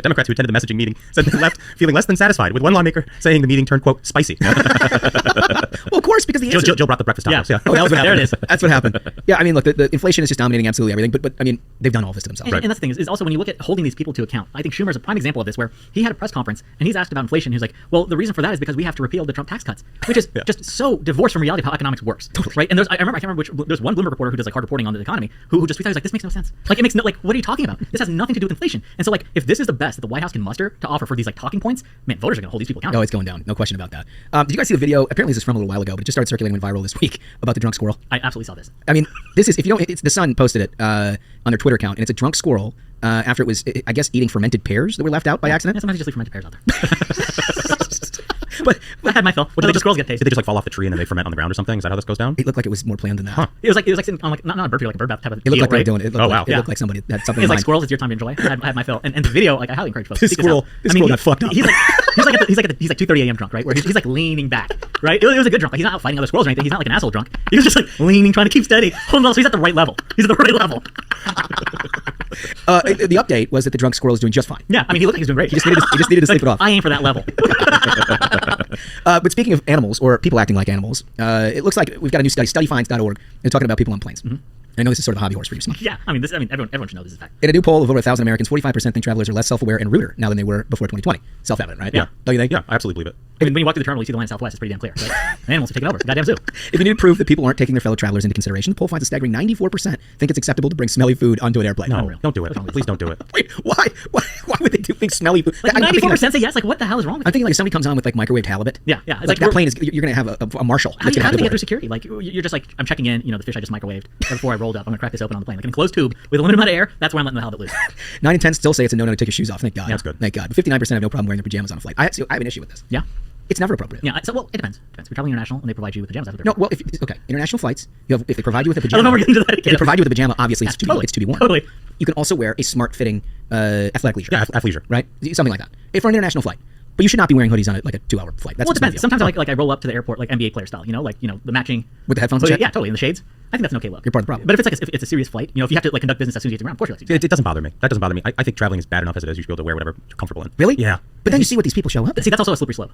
but Democrats who attended the messaging meeting said they left feeling less than satisfied, with one lawmaker saying the meeting turned, quote, spicy. Well, of course, because the answer... Jill brought the breakfast tacos. Yeah. Oh, that was what happened. There it is. That's what happened. Yeah, I mean, look, the inflation is just dominating absolutely everything, but I mean, they've done all this to themselves. And that's the thing is also when you look at holding these people to account, I think Schumer's a prime example of this, where he had a press conference and he's asked about inflation. He's like, well, the reason for that is because we have to repeal the Trump tax cuts, which is just so divorced from reality of how economics works. Totally. Right? And I can't remember there's one Bloomberg reporter who does like hard reporting on the economy who just tweets out, he's like, this makes no sense. Like, it makes no, like, what are you talking about? This has nothing to do with inflation. And so, like, if this is the best that the White House can muster to offer for these like talking points, man, voters are going to hold these people accountable. No, it's going down. No question about that. Did you guys see the video? Apparently this is from a little while ago, but it just started circulating, went viral this week about the drunk squirrel. I absolutely saw this. I mean, this is, if you don't, it's, the Sun posted it on their Twitter account, and it's a drunk squirrel after it was, I guess, eating fermented pears that were left out by accident. Yeah, sometimes you just leave fermented pears out there. But I had my fill. What did the squirrels get taste? Did they just like fall off the tree and then they ferment on the ground or something? Is that how this goes down? it looked like it was more planned than that. Huh. It was like sitting on like not a bird tree, like a bird bath type of It looked deal, like they were right? doing it. It looked Oh, like, wow. it looked like somebody had something It's in like mind. squirrels. It's your time to enjoy. I had my fill, and the video, like I highly encourage folks. This to seek squirrel- this out. this squirrel got fucked up. He's like 2:30 a.m. drunk, right? Where he's like leaning back, right? It was a good drunk. Like, he's not out fighting other squirrels or anything. He's not like an asshole drunk. He was just like leaning, trying to keep steady. Hold on, so he's at the right level. He's at the right level. The update was that the drunk squirrel is doing just fine. Yeah, I mean, he looked like he was doing great. He just needed to sleep it off. I aim for that level. But speaking of animals, or people acting like animals, it looks like we've got a new study, studyfinds.org. They're talking about people on planes. Mm-hmm. I know this is sort of a hobby horse for you, Smart. Yeah, I mean, everyone should know this is fact. In a new poll of over 1,000 Americans, 45% think travelers are less self-aware and ruder now than they were before 2020. Self-evident, right? Yeah. Don't you think? Yeah, I absolutely believe it. I mean, when you walk through the terminal, you see the line of Southwest. It's pretty damn clear. Right? Animals have taken over. It's a goddamn zoo. If you need to prove that people aren't taking their fellow travelers into consideration, the poll finds a staggering 94% think it's acceptable to bring smelly food onto an airplane. No, Unreal. don't do it. What's wrong with Please this? don't do it. Wait, why? Why would they do think smelly food? Like I'm thinking 94% say yes. Like, what the hell is wrong with I'm it? thinking like if somebody comes on with like microwaved halibut. Yeah. It's Like that plane is, you're going to have a marshal. How do you have get through security? Like, you're just like, I'm checking in, the fish I just microwaved before I rolled up. I'm going to crack this open on the plane. Like, in a closed tube with a limited amount of air, that's where I'm letting the halibut loose. 9 in 10 still say it's a no-no to take your shoes off. Thank God. Yeah, that's good. Thank God. But 59% have no problem wearing their pajamas on a flight. I have an issue with this. Yeah. It's never appropriate. Yeah. So, well, it depends. If you're traveling international and they provide you with pajamas, that's what No, they're well, okay. International flights, if they provide you with a I don't pajama, know we're getting to that if again. they provide you with a pajama, obviously it's totally. to be worn. Totally. You can also wear a smart-fitting athletic leisure. Yeah, athleisure. Right? Something like that. If for an international flight. But you should not be wearing hoodies on like a 2-hour flight. That's Well, it just my depends. deal. Sometimes I roll up to the airport like NBA player style, the matching With the headphones hoodie. and shit? Yeah, totally. In the shades. I think that's an okay look. You're part of the problem. But if it's a serious flight, if you have to like conduct business as soon as you get around, of course you have to. It doesn't bother me. That doesn't bother me. I think traveling is bad enough as it is. You should be able to wear whatever you're comfortable in. Really? Yeah. But then you see what these people show up. See, that's also a slippery slope.